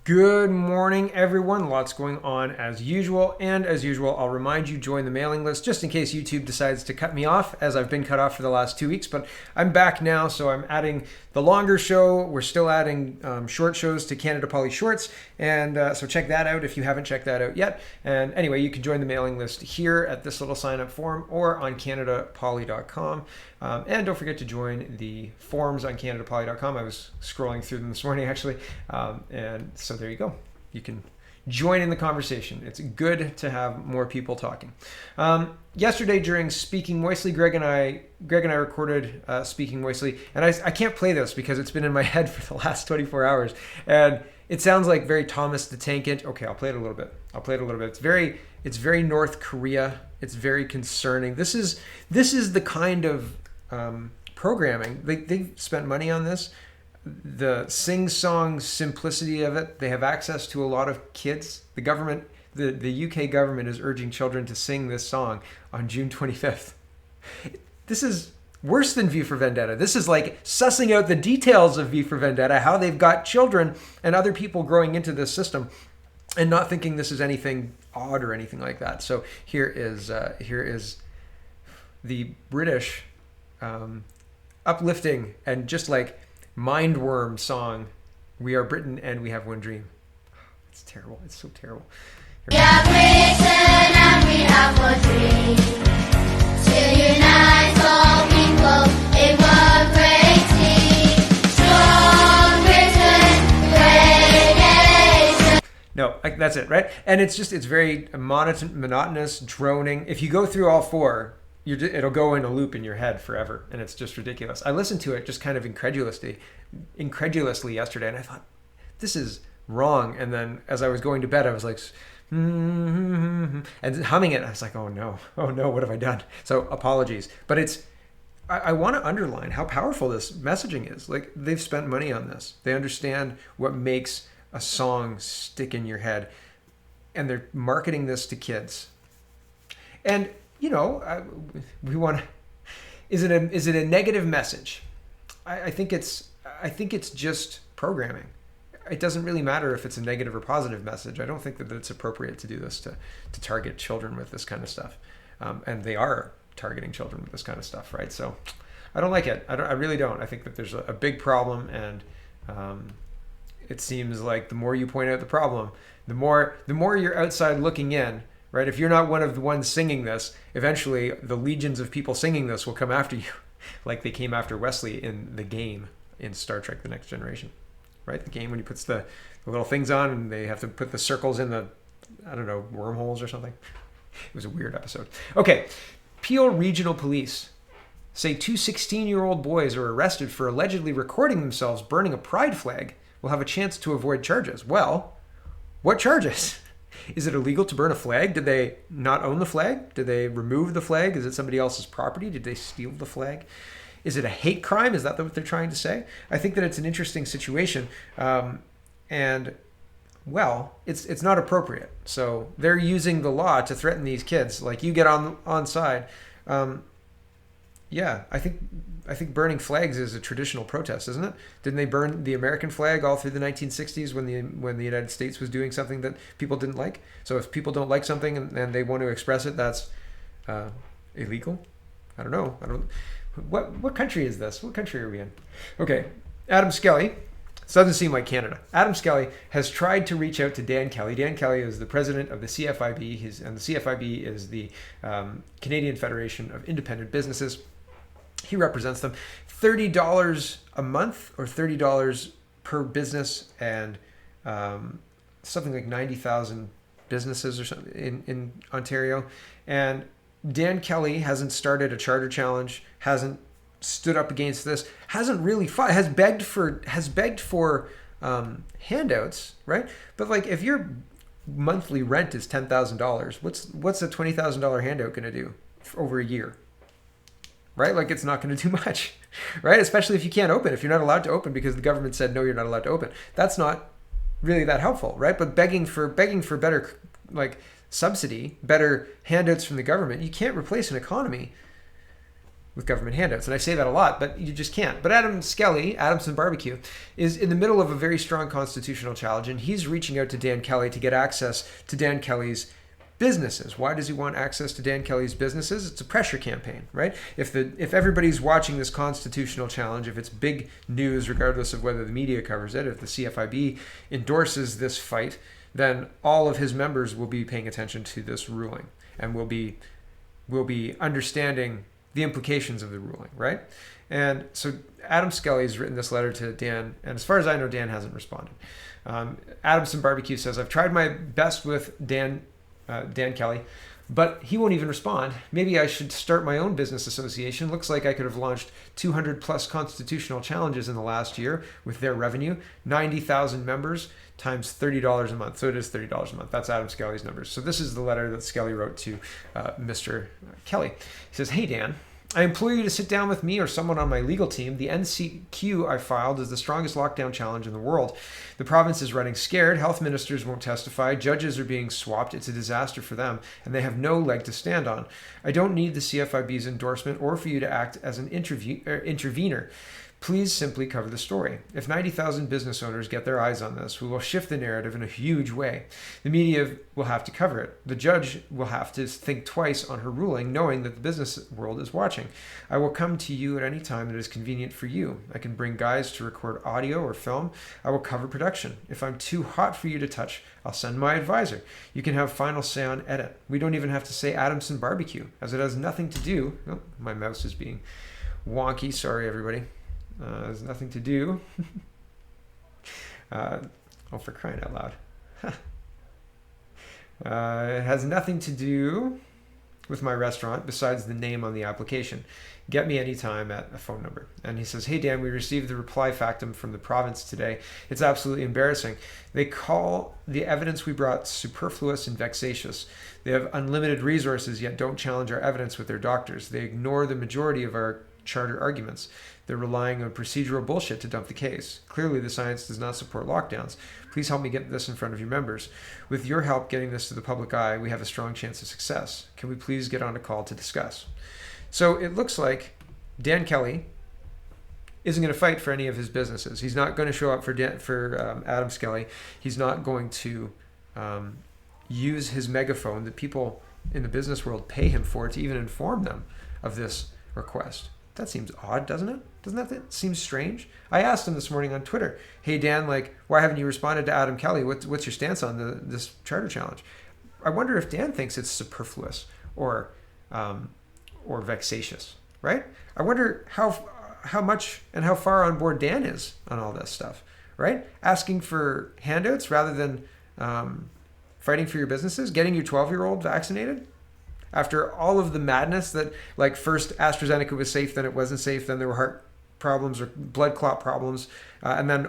Good morning, everyone. Lots going on as usual. And as usual, I'll remind you, join the mailing list just in case YouTube decides to cut me off, as I've been cut off for the last 2 weeks. But I'm back now, so I'm adding the longer show. We're still adding short shows to Canada Poly Shorts. And so check that out if you haven't checked that out yet. And anyway, you can join the mailing list here at this little sign-up form or on CanadaPoly.com. And don't forget to join the forums on CanadaPoly.com. I was scrolling through them this morning, actually. And so there you go. You can join in the conversation. It's good to have more people talking. Yesterday during Speaking Moistly, Greg and I recorded Speaking Moistly, and I can't play this because it's been in my head for the last 24 hours, and it sounds like very Thomas the Tank Engine. Okay, I'll play it a little bit. It's very North Korea. It's very concerning. This is the kind of programming they've spent money on this. The sing-song simplicity of it. They have access to a lot of kids. The government, the UK government, is urging children to sing this song on June 25th. This is worse than V for Vendetta. This is like sussing out the details of V for Vendetta, how they've got children and other people growing into this system and not thinking this is anything odd or anything like that. So here is the British uplifting and just like mindworm song, "We Are Britain and We Have One Dream." It's terrible. It's so terrible. We are Britain and we have one dream, to unite all people in one great team. Strong Britain, great nation. No, that's it, right? And it's very monotonous, droning. If you go through all four, it'll go in a loop in your head forever, and it's just ridiculous. I listened to it just kind of incredulously yesterday, and I thought, this is wrong. And then as I was going to bed, I was like, and humming it. I was like, oh no, what have I done? So apologies. But I want to underline how powerful this messaging is. Like, they've spent money on this. They understand what makes a song stick in your head, and they're marketing this to kids. And we want to. Is it a negative message? I think it's just programming. It doesn't really matter if it's a negative or positive message. I don't think that it's appropriate to do this to target children with this kind of stuff, and they are targeting children with this kind of stuff, right? So I don't like it. I really don't. I think that there's a big problem, and it seems like the more you point out the problem, the more you're outside looking in. Right? If you're not one of the ones singing this, eventually the legions of people singing this will come after you, like they came after Wesley in the game in Star Trek: The Next Generation. Right? The game when he puts the little things on and they have to put the circles in the, I don't know, wormholes or something. It was a weird episode. Okay. Peel Regional Police say 2 16-year-old boys are arrested for allegedly recording themselves burning a pride flag will have a chance to avoid charges. Well, what charges? Is it illegal to burn a flag? Did they not own the flag? Did they remove the flag? Is it somebody else's property? Did they steal the flag? Is it a hate crime? Is that what they're trying to say? I think that it's an interesting situation. And, well, it's not appropriate. So they're using the law to threaten these kids. Like, you get on side. Yeah, I think burning flags is a traditional protest, isn't it? Didn't they burn the American flag all through the 1960s when the United States was doing something that people didn't like? So if people don't like something and they want to express it, that's illegal? I don't know. What country is this? What country are we in? Okay, Adam Skelly. This doesn't seem like Canada. Adam Skelly has tried to reach out to Dan Kelly. Dan Kelly is the president of the CFIB, and the CFIB is the Canadian Federation of Independent Businesses. He represents them. $30 a month or $30 per business, and something like 90,000 businesses or something in Ontario. And Dan Kelly hasn't started a charter challenge, hasn't stood up against this, hasn't really fought, has begged for handouts, right? But like, if your monthly rent is $10,000, what's a $20,000 handout going to do for over a year? Right? Like, it's not going to do much, right? Especially if you can't open, if you're not allowed to open because the government said, no, you're not allowed to open. That's not really that helpful, right? But begging for better, like, subsidy, better handouts from the government, you can't replace an economy with government handouts. And I say that a lot, but you just can't. But Adam Skelly, Adamson Barbecue, is in the middle of a very strong constitutional challenge, and he's reaching out to Dan Kelly to get access to Dan Kelly's businesses. Why does he want access to Dan Kelly's businesses? It's a pressure campaign, right? If everybody's watching this constitutional challenge, if it's big news, regardless of whether the media covers it, if the CFIB endorses this fight, then all of his members will be paying attention to this ruling and will be understanding the implications of the ruling, right? And so Adam Skelly has written this letter to Dan, and as far as I know, Dan hasn't responded. Adamson Barbecue says, I've tried my best with Dan Kelly, but he won't even respond. Maybe I should start my own business association. Looks like I could have launched 200 plus constitutional challenges in the last year with their revenue, 90,000 members times $30 a month. So it is $30 a month. That's Adam Skelly's numbers. So this is the letter that Skelly wrote to Mr. Kelly. He says, hey, Dan, I implore you to sit down with me or someone on my legal team. The NCQ I filed is the strongest lockdown challenge in the world. The province is running scared. Health ministers won't testify. Judges are being swapped. It's a disaster for them, and they have no leg to stand on. I don't need the CFIB's endorsement or for you to act as an intervener. Please simply cover the story. If 90,000 business owners get their eyes on this, we will shift the narrative in a huge way. The media will have to cover it. The judge will have to think twice on her ruling, knowing that the business world is watching. I will come to you at any time that is convenient for you. I can bring guys to record audio or film. I will cover production. If I'm too hot for you to touch, I'll send my advisor. You can have final say on edit. We don't even have to say Adamson Barbecue, as it has nothing to do... Oh, my mouse is being wonky. Sorry, everybody. Has nothing to do. For crying out loud. It has nothing to do with my restaurant besides the name on the application. Get me anytime at a phone number. And he says, hey, Dan, we received the reply factum from the province today. It's absolutely embarrassing. They call the evidence we brought superfluous and vexatious. They have unlimited resources, yet don't challenge our evidence with their doctors. They ignore the majority of our charter arguments. They're relying on procedural bullshit to dump the case. Clearly, the science does not support lockdowns. Please help me get this in front of your members. With your help getting this to the public eye, we have a strong chance of success. Can we please get on a call to discuss? So it looks like Dan Kelly isn't going to fight for any of his businesses. He's not going to show up for Adam Skelly. He's not going to use his megaphone that people in the business world pay him for to even inform them of this request. That seems odd, doesn't it? Doesn't that seem strange? I asked him this morning on Twitter, hey, Dan, why haven't you responded to Adam Kelly? What's your stance on this charter challenge? I wonder if Dan thinks it's superfluous or vexatious, right? I wonder how much and how far on board Dan is on all this stuff, right? Asking for handouts rather than fighting for your businesses, getting your 12-year-old vaccinated. After all of the madness that, first AstraZeneca was safe, then it wasn't safe, then there were heart problems or blood clot problems, and then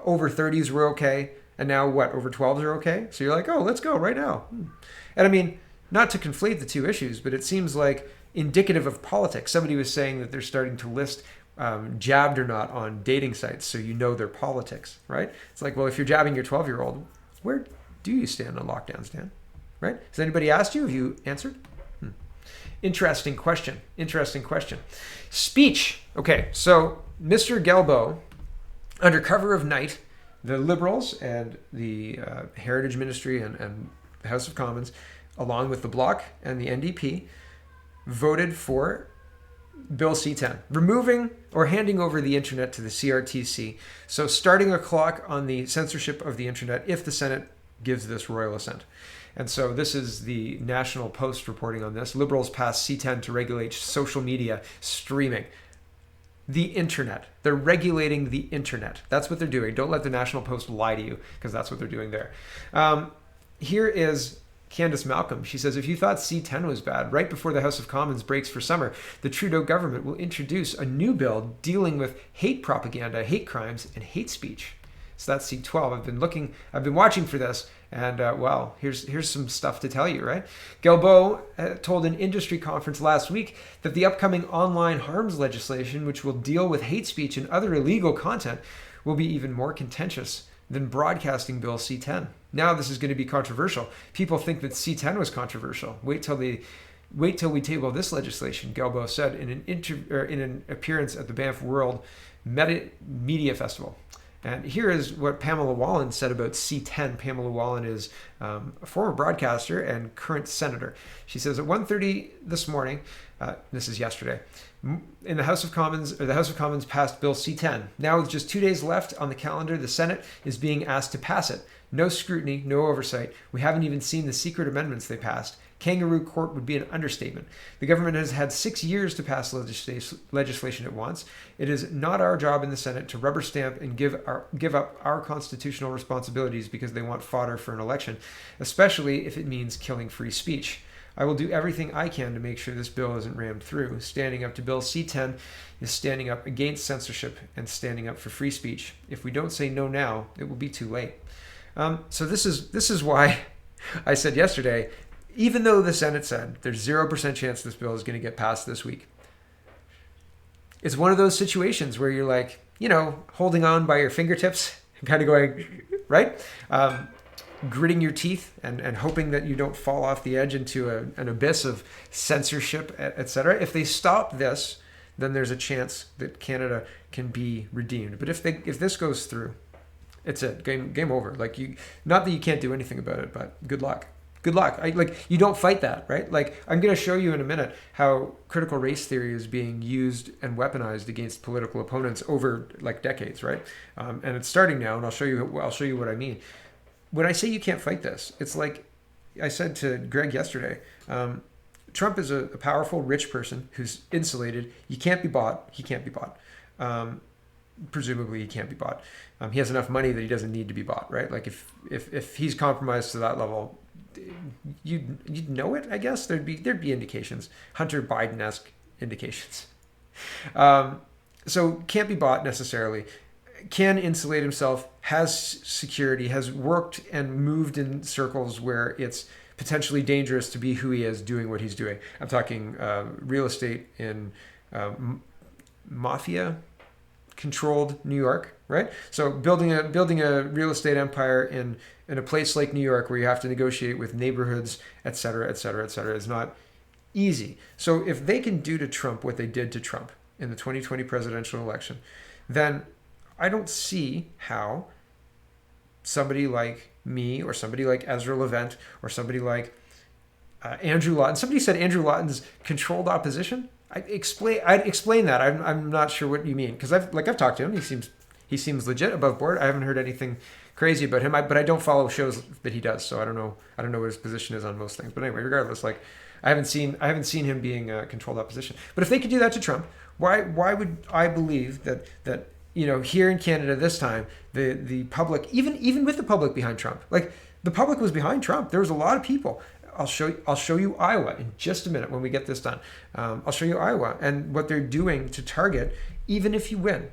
over 30s were okay, and now over 12s are okay? So you're like, oh, let's go right now. And I mean, not to conflate the two issues, but it seems like indicative of politics. Somebody was saying that they're starting to list jabbed or not on dating sites, so you know their politics, right? It's like, well, if you're jabbing your 12-year-old, where do you stand on lockdowns, Dan? Right? Has anybody asked you? Have you answered? Interesting question. Speech. Okay, so Mr. Gelbo, under cover of night, the Liberals and the Heritage Ministry and the House of Commons, along with the Bloc and the NDP, voted for Bill C-10, removing or handing over the internet to the CRTC. So starting a clock on the censorship of the internet if the Senate gives this royal assent. And so this is the National Post reporting on this. Liberals passed C-10 to regulate social media streaming. The internet. They're regulating the internet. That's what they're doing. Don't let the National Post lie to you, because that's what they're doing there. Here is Candace Malcolm. She says, if you thought C-10 was bad, right before the House of Commons breaks for summer, the Trudeau government will introduce a new bill dealing with hate propaganda, hate crimes, and hate speech. So that's C-12. I've been watching for this. And, here's some stuff to tell you, right? Gelbo told an industry conference last week that the upcoming online harms legislation, which will deal with hate speech and other illegal content, will be even more contentious than broadcasting Bill C-10. Now this is going to be controversial. People think that C-10 was controversial. Wait till they Wait till we table this legislation, Galbo said in an appearance at the Banff World Media Festival. And here is what Pamela Wallin said about C10. Pamela Wallin is a former broadcaster and current senator. She says at 1:30 this morning, this is yesterday, in the House of Commons, or the House of Commons passed Bill C10. Now with just 2 days left on the calendar, the Senate is being asked to pass it. No scrutiny, no oversight. We haven't even seen the secret amendments they passed. Kangaroo court would be an understatement. The government has had 6 years to pass legislation it wants. It is not our job in the Senate to rubber stamp and give up our constitutional responsibilities because they want fodder for an election, especially if it means killing free speech. I will do everything I can to make sure this bill isn't rammed through. Standing up to Bill C10 is standing up against censorship and standing up for free speech. If we don't say no now, it will be too late. So this is why I said yesterday, even though the Senate said there's 0% chance this bill is going to get passed this week, it's one of those situations where you're like, holding on by your fingertips, kind of going, right? Gritting your teeth and hoping that you don't fall off the edge into an abyss of censorship, etc. If they stop this, then there's a chance that Canada can be redeemed. But if this goes through, it's it. Game over. Not that you can't do anything about it, but good luck. Good luck. You don't fight that, right? I'm going to show you in a minute how critical race theory is being used and weaponized against political opponents over decades, right? And it's starting now, and I'll show you what I mean. When I say you can't fight this, it's like I said to Greg yesterday. Trump is a powerful, rich person who's insulated. He can't be bought. He can't be bought. Presumably, he can't be bought. He has enough money that he doesn't need to be bought, right? If he's compromised to that level, you'd know it, I guess. There'd be indications, Hunter Biden-esque indications. So can't be bought necessarily. Can insulate himself, has security, has worked and moved in circles where it's potentially dangerous to be who he is doing what he's doing. I'm talking real estate in mafia controlled New York, right? So building a real estate empire in a place like New York where you have to negotiate with neighborhoods, et cetera, et cetera, et cetera, is not easy. So if they can do to Trump what they did to Trump in the 2020 presidential election, then I don't see how somebody like me or somebody like Ezra Levant or somebody like Andrew Lawton. Somebody said Andrew Lawton's controlled opposition. I'd explain that. I'm not sure what you mean, because I've talked to him. He seems legit, above board. I haven't heard anything crazy about him. But I don't follow shows that he does, so I don't know what his position is on most things. But anyway, regardless, I haven't seen him being a controlled opposition. But if they could do that to Trump, why would I believe that here in Canada this time the public, even with the public behind Trump, the public was behind Trump. There was a lot of people. I'll show you Iowa in just a minute when we get this done. I'll show you Iowa and what they're doing to target. Even if you win,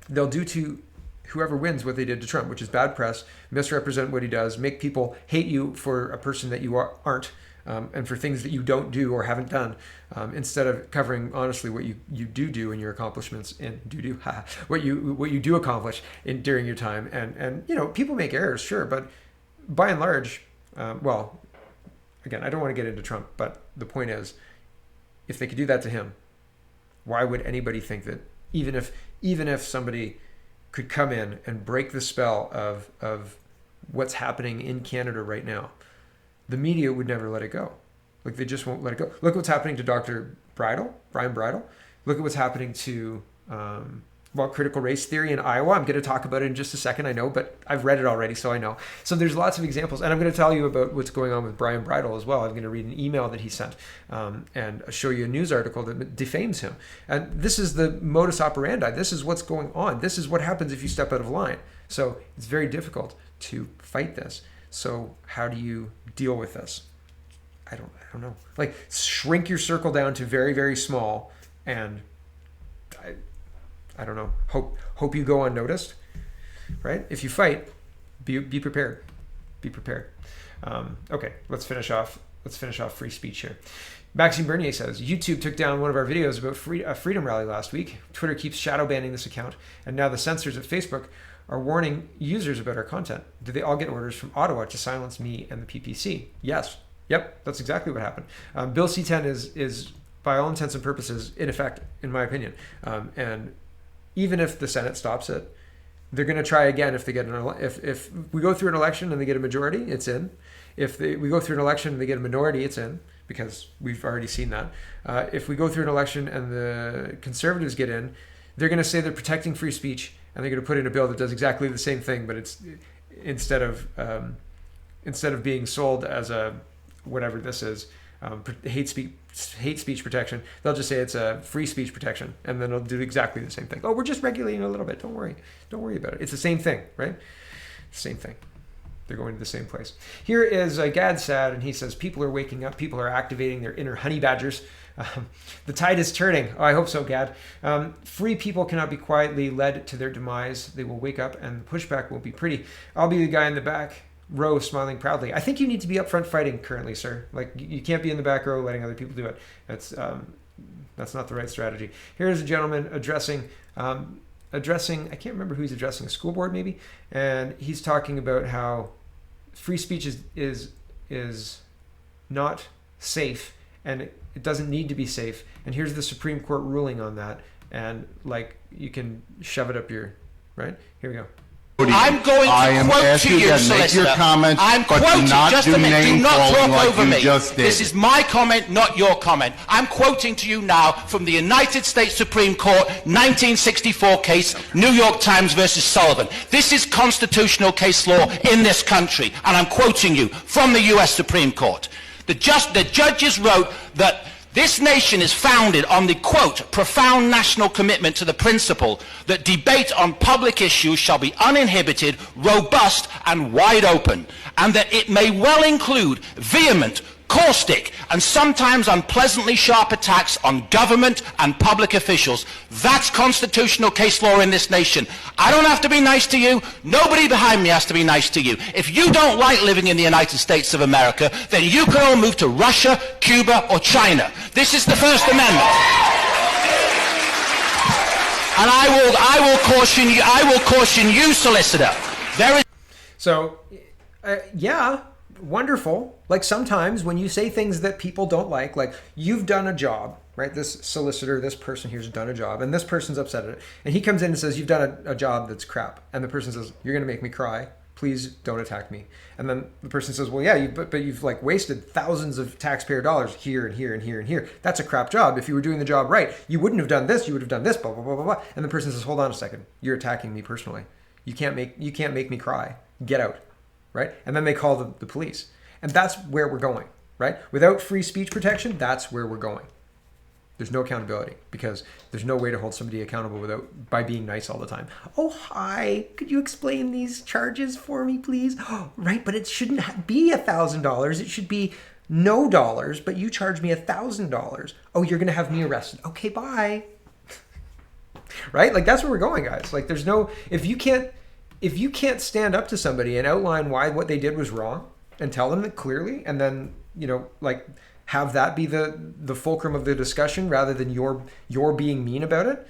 they'll do to whoever wins what they did to Trump, which is bad press, misrepresent what he does, make people hate you for a person that you aren't, and for things that you don't do or haven't done, instead of covering honestly what you do in your accomplishments and what you do accomplish during your time. And people make errors, sure, but by and large, again, I don't want to get into Trump, but the point is, if they could do that to him, why would anybody think that even if somebody could come in and break the spell of what's happening in Canada right now, the media would never let it go. They just won't let it go. Look what's happening to Dr. Brian Bridle. Look at what's happening to critical race theory in Iowa. I'm going to talk about it in just a second, I know, but I've read it already, so I know. So there's lots of examples, and I'm going to tell you about what's going on with Brian Bridle as well. I'm going to read an email that he sent and show you a news article that defames him. And this is the modus operandi. This is what's going on. This is what happens if you step out of line. So it's very difficult to fight this. So how do you deal with this? I don't know. Shrink your circle down to very, very small, and I don't know. Hope you go unnoticed, right? If you fight, be prepared. Be prepared. Okay, let's finish off free speech here. Maxime Bernier says, YouTube took down one of our videos about a freedom rally last week. Twitter keeps shadow banning this account, and now the censors at Facebook are warning users about our content. Do they all get orders from Ottawa to silence me and the PPC? Yes. Yep, that's exactly what happened. Bill C-10 is by all intents and purposes in effect, in my opinion. And even if the Senate stops it, they're going to try again if they get if we go through an election and they get a majority, it's in. If we go through an election and they get a minority, it's in, because we've already seen that. If we go through an election and the Conservatives get in, they're going to say they're protecting free speech, and they're going to put in a bill that does exactly the same thing, but it's instead of being sold as a whatever this is, hate speech protection, they'll just say it's a free speech protection, and then they'll do exactly the same thing. Oh, we're just regulating a little bit. Don't worry about it. It's the same thing, right? Same thing. They're going to the same place. Here is Gad Sad, and he says, people are waking up. People are activating their inner honey badgers. The tide is turning. Oh, I hope so, Gad. Free people cannot be quietly led to their demise. They will wake up, and the pushback won't be pretty. I'll be the guy in the back row smiling proudly. I think you need to be up front fighting currently, sir. Like, you can't be in the back row letting other people do it. That's not the right strategy. Here's a gentleman addressing I can't remember who he's addressing, a school board maybe, and he's talking about how free speech is not safe, and it doesn't need to be safe. And here's the Supreme Court ruling on that, and like, you can shove it up your right. Here we go. I'm going to quote to you, solicitor. I'm quoting, just a minute, do not talk over me. This is my comment, not your comment. I'm quoting to you now from the United States Supreme Court 1964 case, New York Times versus Sullivan. This is constitutional case law in this country, and I'm quoting you from the US Supreme Court. The judges wrote that this nation is founded on the, quote, profound national commitment to the principle that debate on public issues shall be uninhibited, robust, and wide open, and that it may well include vehement, caustic, and sometimes unpleasantly sharp attacks on government and public officials. That's constitutional case law in this nation. I don't have to be nice to you. Nobody behind me has to be nice to you. If you don't like living in the United States of America, then you can all move to Russia, Cuba, or China. This is the First Amendment. And I will caution you, solicitor. Yeah, wonderful. Like, sometimes when you say things that people don't like you've done a job, right? This solicitor, this person here's done a job, and this person's upset at it. And he comes in and says, you've done a job that's crap. And the person says, you're going to make me cry. Please don't attack me. And then the person says, well, yeah, but you've like wasted thousands of taxpayer dollars here and here and here and here. That's a crap job. If you were doing the job right, you wouldn't have done this. You would have done this, blah, blah, blah, blah, blah. And the person says, hold on a second. You're attacking me personally. You can't make me cry. Get out. Right? And then they call the police. And that's where we're going, right? Without free speech protection, that's where we're going. There's no accountability, because there's no way to hold somebody accountable by being nice all the time. Oh, hi, could you explain these charges for me, please? Oh, right, but it shouldn't be $1,000. It should be no dollars, but you charge me $1,000. Oh, you're going to have me arrested. Okay, bye. Right? Like, that's where we're going, guys. Like, there's no, if you can't stand up to somebody and outline why what they did was wrong and tell them that clearly, and then, have that be the fulcrum of the discussion rather than your being mean about it,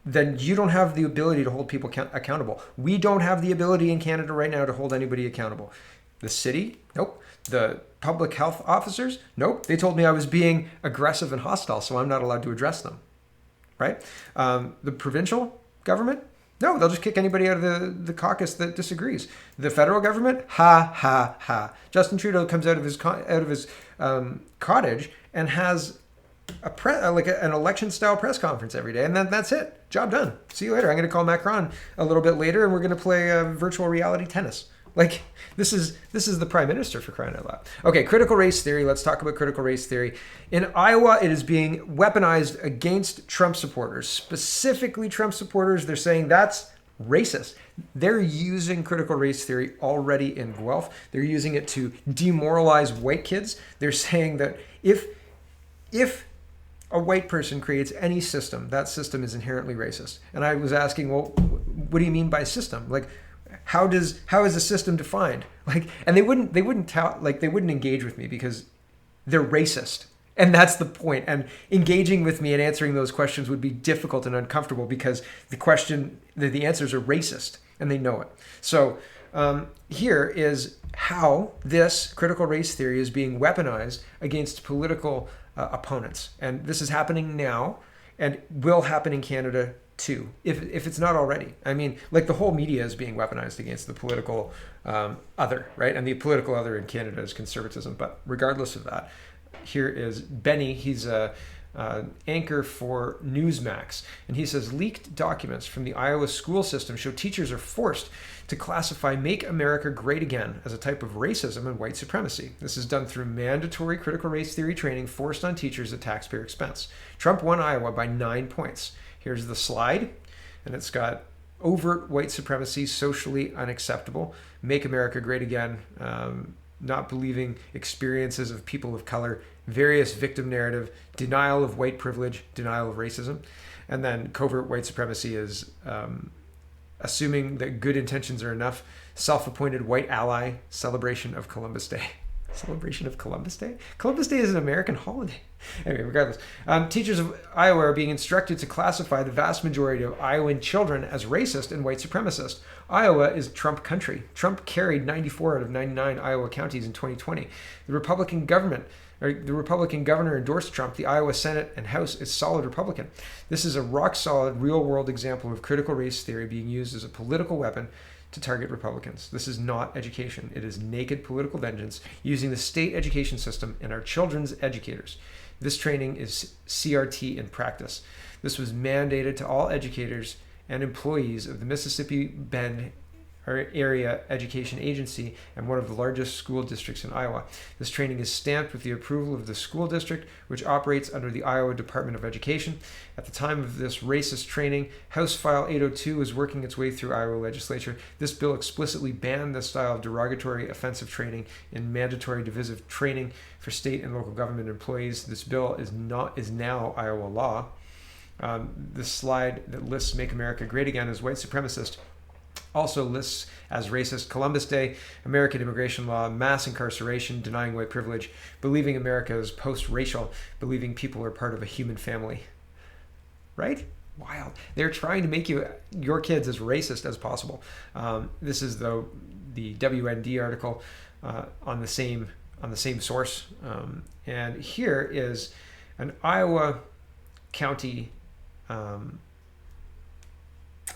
then you don't have the ability to hold people accountable. We don't have the ability in Canada right now to hold anybody accountable. The city, nope. The public health officers, nope. They told me I was being aggressive and hostile, so I'm not allowed to address them, right? The provincial government, no, they'll just kick anybody out of the caucus that disagrees. The federal government, ha, ha, ha. Justin Trudeau comes out of his cottage and has an election-style press conference every day, and then that's it. Job done. See you later. I'm going to call Macron a little bit later, and we're going to play virtual reality tennis. Like, this is the prime minister, for crying out loud. Okay, critical race theory. Let's talk about critical race theory. In Iowa, it is being weaponized against Trump supporters, specifically Trump supporters. They're saying that's racist. They're using critical race theory already in Guelph. They're using it to demoralize white kids. They're saying that if a white person creates any system, that system is inherently racist. And I was asking, well, what do you mean by system? Like, how is a system defined? Like, and they wouldn't engage with me because they're racist. And that's the point. And engaging with me and answering those questions would be difficult and uncomfortable because the answers are racist and they know it. So Here is how this critical race theory is being weaponized against political opponents. And this is happening now and will happen in Canada too, if it's not already. I mean, like the whole media is being weaponized against the political other, right? And the political other in Canada is conservatism. But regardless of that, here is Benny. He's a anchor for Newsmax, and he says leaked documents from the Iowa school system show teachers are forced to classify Make America Great Again as a type of racism and white supremacy. This is done through mandatory critical race theory training forced on teachers at taxpayer expense. Trump won Iowa by 9 points. Here's the slide, and it's got overt white supremacy, socially unacceptable, Make America Great Again, not believing experiences of people of color, various victim narrative, denial of white privilege, denial of racism. And then covert white supremacy is assuming that good intentions are enough, self-appointed white ally, celebration of Columbus Day. Celebration of Columbus Day? Columbus Day is an American holiday. Anyway, regardless. Teachers of Iowa are being instructed to classify the vast majority of Iowan children as racist and white supremacist. Iowa is Trump country. Trump carried 94 out of 99 Iowa counties in 2020. The Republican governor endorsed Trump. The Iowa Senate and House is solid Republican. This is a rock-solid, real-world example of critical race theory being used as a political weapon to target Republicans. This is not education. It is naked political vengeance using the state education system and our children's educators. This training is CRT in practice. This was mandated to all educators and employees of the Mississippi Bend Area Education Agency and one of the largest school districts in Iowa. This training is stamped with the approval of the school district, which operates under the Iowa Department of Education. At the time of this racist training, House File 802 was working its way through Iowa legislature. This bill explicitly banned this style of derogatory offensive training in mandatory divisive training for state and local government employees. This bill is now Iowa law. This slide that lists Make America Great Again as white supremacist also lists as racist Columbus Day, American immigration law, mass incarceration, denying white privilege, believing America is post-racial, believing people are part of a human family. Right? Wild. They're trying to make your kids as racist as possible. This is the WND article on the same source, and here is an Iowa county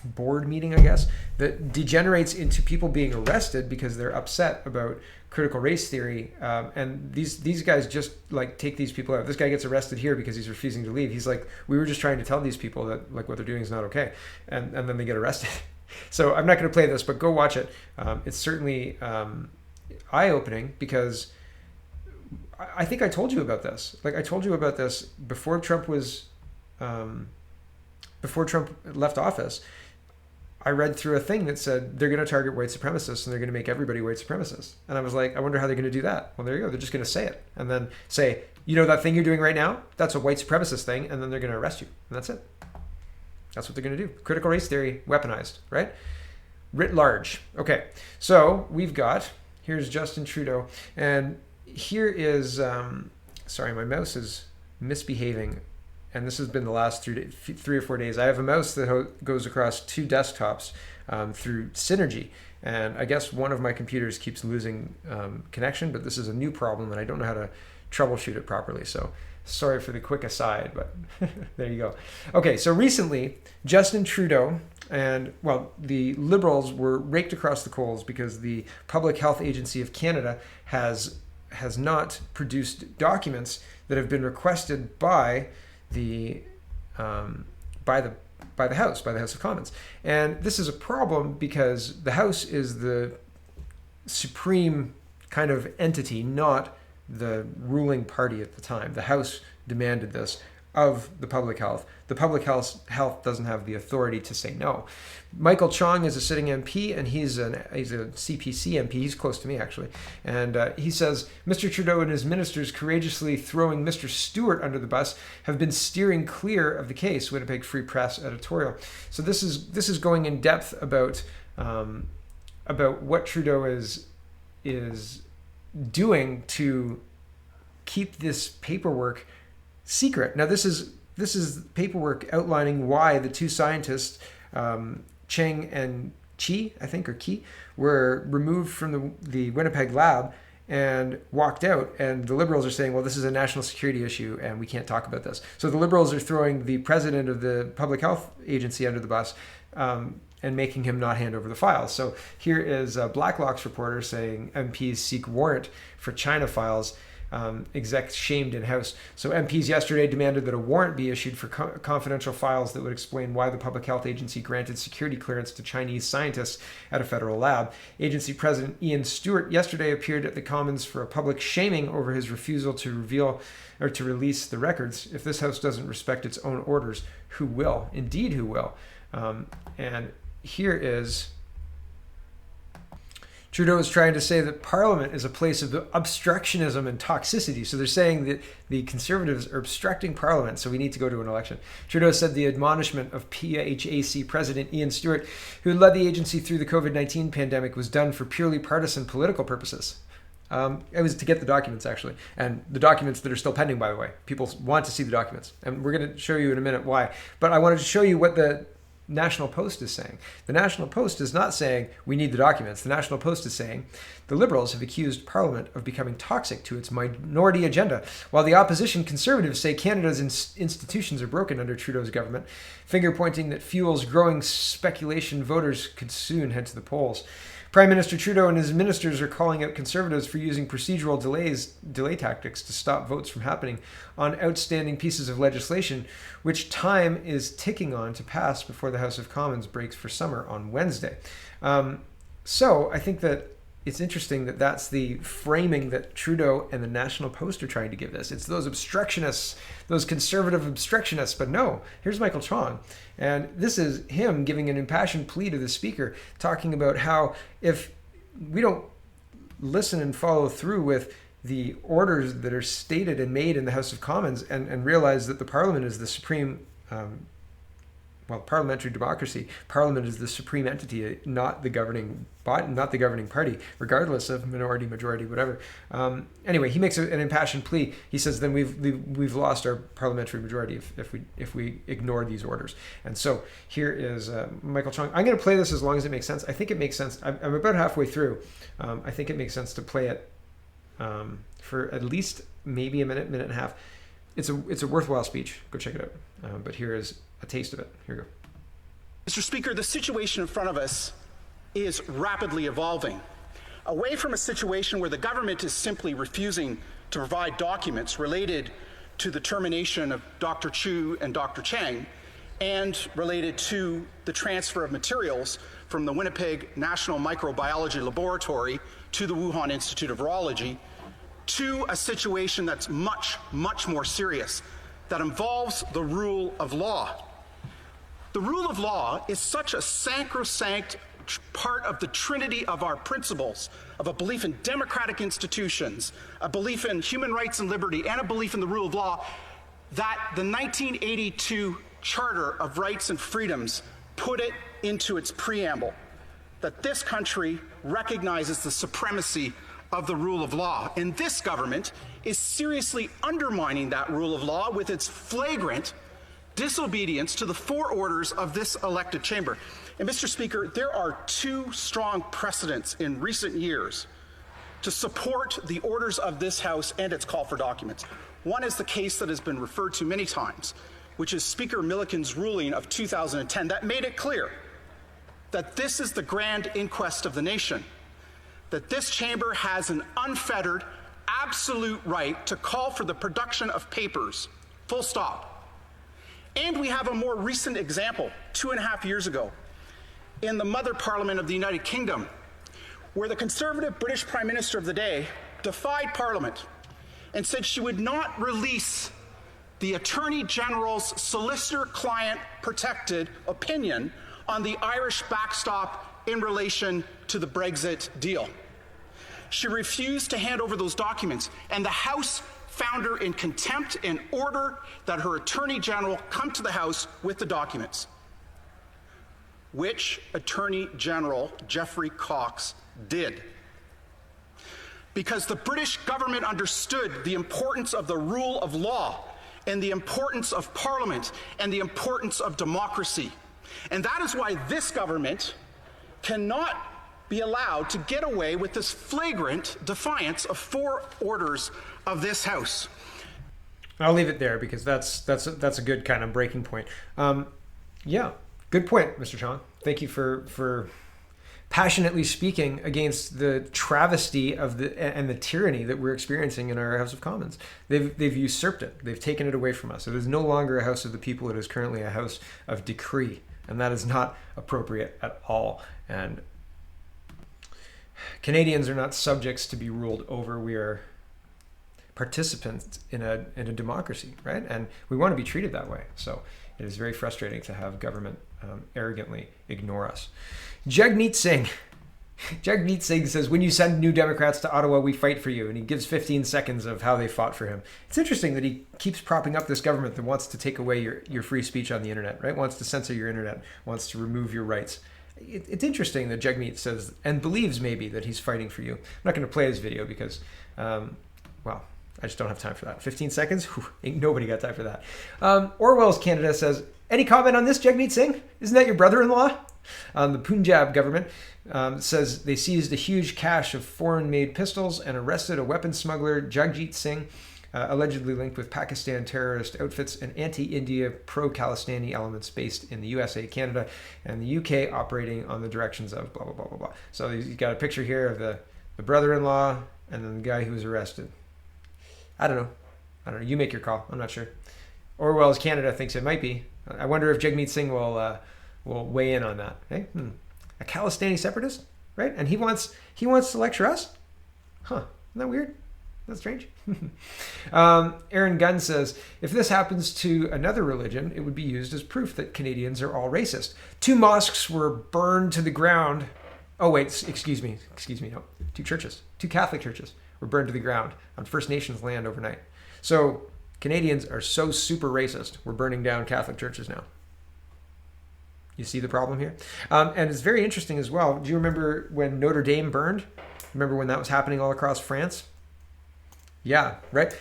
board meeting, I guess, that degenerates into people being arrested because they're upset about critical race theory. And these guys just like take these people out. This guy gets arrested here because he's refusing to leave. He's like, we were just trying to tell these people that like what they're doing is not okay. And then they get arrested. So I'm not going to play this, but go watch it. It's certainly eye-opening because I think I told you about this. Like I told you about this before Trump left office. I read through a thing that said they're going to target white supremacists and they're going to make everybody white supremacists. And I was like, I wonder how they're going to do that. Well, there you go. They're just going to say it and then say, you know, that thing you're doing right now, that's a white supremacist thing. And then they're going to arrest you. And that's it. That's what they're going to do. Critical race theory weaponized, right? Writ large. Okay. So here's Justin Trudeau. And here is, sorry, my mouse is misbehaving. And this has been the last 3 or 4 days. I have a mouse that goes across 2 desktops through Synergy. And I guess one of my computers keeps losing connection, but this is a new problem and I don't know how to troubleshoot it properly. So sorry for the quick aside, but there you go. Okay, so recently, Justin Trudeau and, well, the Liberals were raked across the coals because the Public Health Agency of Canada has not produced documents that have been requested by the House of Commons. And this is a problem because the House is the supreme kind of entity, not the ruling party at the time. The House demanded this of the public health. The public health doesn't have the authority to say no. Michael Chong is a sitting MP, and he's a CPC MP. He's close to me, actually. And he says, Mr. Trudeau and his ministers courageously throwing Mr. Stewart under the bus have been steering clear of the case, Winnipeg Free Press editorial. So this is going in depth about what Trudeau is doing to keep this paperwork secret. Now, this is paperwork outlining why the 2 scientists, Cheng and Chi, I think, or Ki, were removed from the Winnipeg lab and walked out. And the Liberals are saying, well, this is a national security issue and we can't talk about this. So the Liberals are throwing the president of the public health agency under the bus and making him not hand over the files. So here is Blacklock's reporter saying MPs seek warrant for China files. Execs shamed in-house. So MPs yesterday demanded that a warrant be issued for confidential files that would explain why the public health agency granted security clearance to Chinese scientists at a federal lab. Agency President Ian Stewart yesterday appeared at the Commons for a public shaming over his refusal to reveal or to release the records. If this House doesn't respect its own orders, who will? Indeed, who will? And here is Trudeau is trying to say that Parliament is a place of obstructionism and toxicity. So they're saying that the Conservatives are obstructing Parliament, so we need to go to an election. Trudeau said the admonishment of PHAC President Ian Stewart, who led the agency through the COVID-19 pandemic, was done for purely partisan political purposes. It was to get the documents, actually. And the documents that are still pending, by the way. People want to see the documents. And we're going to show you in a minute why. But I wanted to show you what the National Post is saying. The National Post is not saying we need the documents. The National Post is saying the Liberals have accused Parliament of becoming toxic to its minority agenda, while the opposition Conservatives say Canada's institutions are broken under Trudeau's government, finger pointing that fuels growing speculation voters could soon head to the polls. Prime Minister Trudeau and his ministers are calling out Conservatives for using procedural delay tactics to stop votes from happening on outstanding pieces of legislation, which time is ticking on to pass before the House of Commons breaks for summer on Wednesday. So I think that it's interesting that that's the framing that Trudeau and the National Post are trying to give this. It's those obstructionists, those conservative obstructionists. But no, here's Michael Chong. And this is him giving an impassioned plea to the Speaker, talking about how if we don't listen and follow through with the orders that are stated and made in the House of Commons and realize that the Parliament is the supreme parliamentary democracy. Parliament is the supreme entity, not the governing body, not the governing party, regardless of minority, majority, whatever. Anyway, he makes an impassioned plea. He says, then we've lost our parliamentary majority if we ignore these orders. And so here is Michael Chong. I'm going to play this as long as it makes sense. I think it makes sense. I'm about halfway through. I think it makes sense to play it for at least maybe a minute and a half. It's a worthwhile speech. Go check it out. But here is a taste of it. Here we go. Mr. Speaker, the situation in front of us is rapidly evolving. Away from a situation where the government is simply refusing to provide documents related to the termination of Dr. Chu and Dr. Chang and related to the transfer of materials from the Winnipeg National Microbiology Laboratory to the Wuhan Institute of Virology, to a situation that's much, much more serious, that involves the rule of law. The rule of law is such a sacrosanct part of the trinity of our principles, of a belief in democratic institutions, a belief in human rights and liberty, and a belief in the rule of law, that the 1982 Charter of Rights and Freedoms put it into its preamble, that this country recognizes the supremacy of the rule of law. And this government is seriously undermining that rule of law with its flagrant disobedience to the four orders of this elected chamber. And Mr. Speaker, there are two strong precedents in recent years to support the orders of this House and its call for documents. One is the case that has been referred to many times, which is Speaker Milliken's ruling of 2010 that made it clear that this is the grand inquest of the nation, that this chamber has an unfettered, absolute right to call for the production of papers, full stop. And we have a more recent example, 2.5 years ago, in the Mother Parliament of the United Kingdom, where the Conservative British Prime Minister of the day defied Parliament and said she would not release the Attorney General's solicitor-client protected opinion on the Irish backstop in relation to the Brexit deal. She refused to hand over those documents, and the House found her in contempt and ordered that her Attorney General come to the House with the documents. Which Attorney General Geoffrey Cox did. Because the British government understood the importance of the rule of law and the importance of Parliament and the importance of democracy. And that is why this government cannot be allowed to get away with this flagrant defiance of 4 orders of this House. I'll leave it there because that's a good kind of breaking point. Yeah, good point, Mr. Chong. Thank you for passionately speaking against the travesty of the tyranny that we're experiencing in our House of Commons. They've usurped it. They've taken it away from us. It is no longer a House of the people. It is currently a House of decree, and that is not appropriate at all. And Canadians are not subjects to be ruled over. We are participants in a democracy, right? And we want to be treated that way. So it is very frustrating to have government arrogantly ignore us. Jagmeet Singh says, when you send New Democrats to Ottawa, we fight for you. And he gives 15 seconds of how they fought for him. It's interesting that he keeps propping up this government that wants to take away your free speech on the internet, right? Wants to censor your internet, wants to remove your rights. It's interesting that Jagmeet says and believes maybe that he's fighting for you. I'm not going to play his video because, well, I just don't have time for that. 15 seconds? Whew, ain't nobody got time for that. Orwell's Canada says, any comment on this, Jagmeet Singh? Isn't that your brother-in-law? The Punjab government says they seized a huge cache of foreign-made pistols and arrested a weapons smuggler, Jagjit Singh, allegedly linked with Pakistan terrorist outfits and anti-India pro-Khalistani elements based in the USA, Canada, and the UK, operating on the directions of blah, blah, blah, blah, blah. So you've got a picture here of the brother-in-law and then the guy who was arrested. I don't know. You make your call. I'm not sure. Orwell's Canada thinks it might be. I wonder if Jagmeet Singh will weigh in on that. Hey? A Khalistani separatist, right? And he wants to lecture us? Huh. Isn't that weird? That's strange. Aaron Gunn says, if this happens to another religion, it would be used as proof that Canadians are all racist. 2 mosques were burned to the ground. Oh, wait, excuse me. No, 2 churches, 2 Catholic churches were burned to the ground on First Nations land overnight. So Canadians are so super racist, we're burning down Catholic churches now. You see the problem here? And it's very interesting as well. Do you remember when Notre Dame burned? Remember when that was happening all across France? Yeah, right?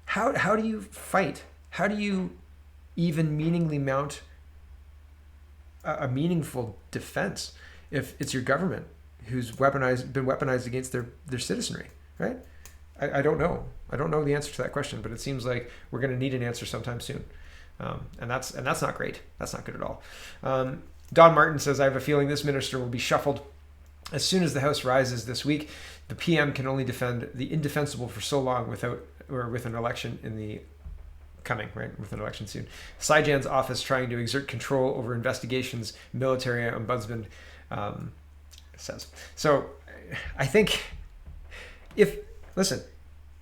How do you fight? How do you even meaningfully mount a meaningful defense if it's your government who's been weaponized against their citizenry, right? I don't know. I don't know the answer to that question, but it seems like we're going to need an answer sometime soon. And that's not great. That's not good at all. Don Martin says, I have a feeling this minister will be shuffled as soon as the House rises this week. The PM can only defend the indefensible for so long with an election in the coming, right? With an election soon. Saijan's office trying to exert control over investigations, military ombudsman says. So I think listen,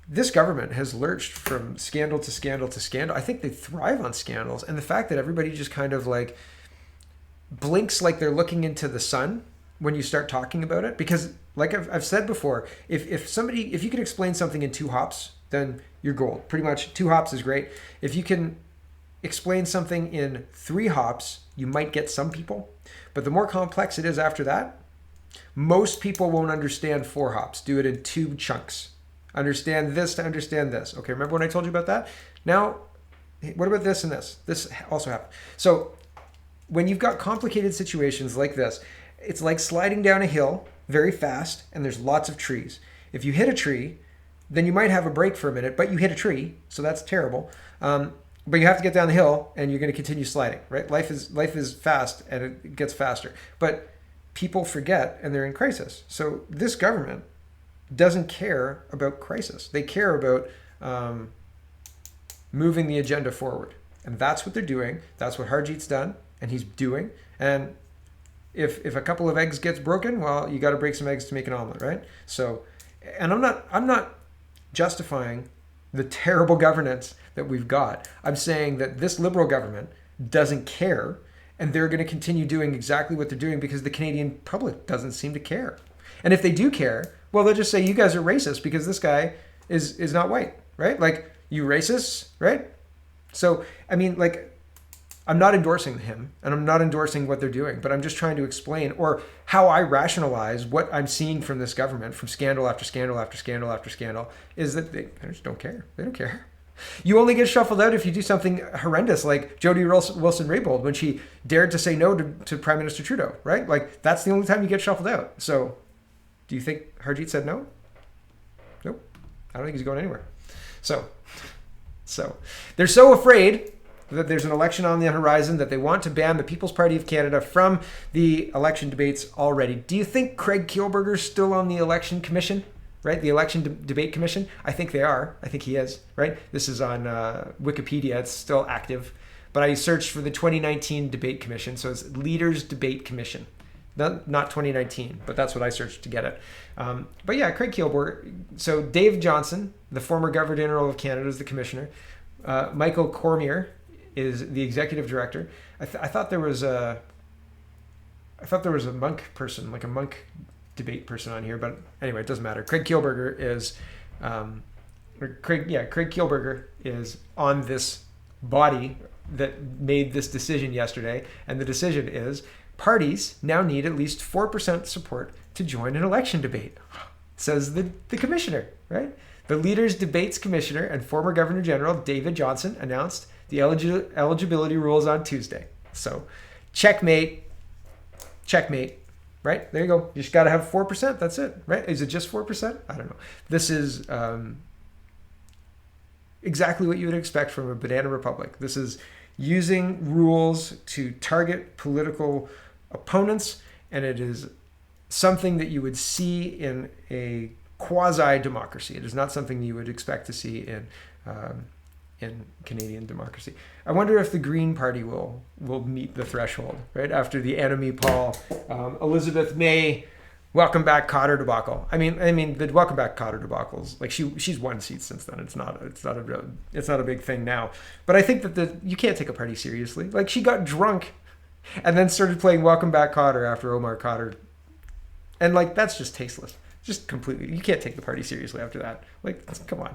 this government has lurched from scandal to scandal to scandal. I think they thrive on scandals. And the fact that everybody just kind of like blinks like they're looking into the sun when you start talking about it. Because like I've said before, if you can explain something in 2 hops, then you're gold. Pretty much 2 hops is great. If you can explain something in 3 hops, you might get some people. But the more complex it is after that, most people won't understand 4 hops. Do it in 2 chunks. Understand this to understand this. Okay, remember when I told you about that? Now, what about this and this? This also happened. So when you've got complicated situations like this, it's like sliding down a hill very fast and there's lots of trees. If you hit a tree, then you might have a break for a minute, but you hit a tree, so that's terrible. But you have to get down the hill and you're going to continue sliding, right? Life is fast and it gets faster. But people forget and they're in crisis. So this government doesn't care about crisis. They care about moving the agenda forward. And that's what they're doing. That's what Harjit's done and he's doing. And if a couple of eggs gets broken, well, you got to break some eggs to make an omelet, right? So, and I'm not justifying the terrible governance that we've got. I'm saying that this Liberal government doesn't care and they're going to continue doing exactly what they're doing because the Canadian public doesn't seem to care. And if they do care, well, they'll just say, you guys are racist because this guy is not white, right? Like, you racists, right? So, I mean, like, I'm not endorsing him and I'm not endorsing what they're doing, but I'm just trying to explain or how I rationalize what I'm seeing from this government, from scandal after scandal after scandal after scandal, is that they just don't care. They don't care. You only get shuffled out if you do something horrendous, like Jody Wilson-Raybould when she dared to say no to Prime Minister Trudeau, right? Like, that's the only time you get shuffled out. So, do you think Harjit said no? Nope. I don't think he's going anywhere. So they're so afraid that there's an election on the horizon that they want to ban the People's Party of Canada from the election debates already. Do you think Craig Kielburger's still on the election commission? Right? The election debate commission? I think they are. I think he is, right? This is on Wikipedia. It's still active. But I searched for the 2019 debate commission. So it's Leaders Debate Commission. Not 2019, but that's what I searched to get it. But yeah, Craig Kielburger. So Dave Johnson, the former Governor General of Canada, is the commissioner. Michael Cormier is the executive director. I thought there was a monk person, like a monk debate person on here, but anyway, it doesn't matter. Craig Kielburger is Craig Kielburger is on this body that made this decision yesterday, and the decision is parties now need at least 4% support to join an election debate, says the commissioner, right? The Leaders Debates Commissioner and former Governor General David Johnson announced the eligibility rules on Tuesday. So checkmate, right? There you go. You just got to have 4%. That's it, right? Is it just 4%? I don't know. This is exactly what you would expect from a banana republic. This is using rules to target political opponents, and it is something that you would see in a quasi-democracy. It is not something you would expect to see in Canadian democracy. I wonder if the Green Party will meet the threshold, right? After the Enemy Paul, Elizabeth May, Welcome Back Cotter debacle. I mean, the Welcome Back Cotter debacles, like she's won seats since then. It's not a big thing now. But I think that you can't take a party seriously. Like, she got drunk and then started playing Welcome Back Cotter after Omar Cotter. And like, that's just tasteless. Just completely, you can't take the party seriously after that. Like, come on.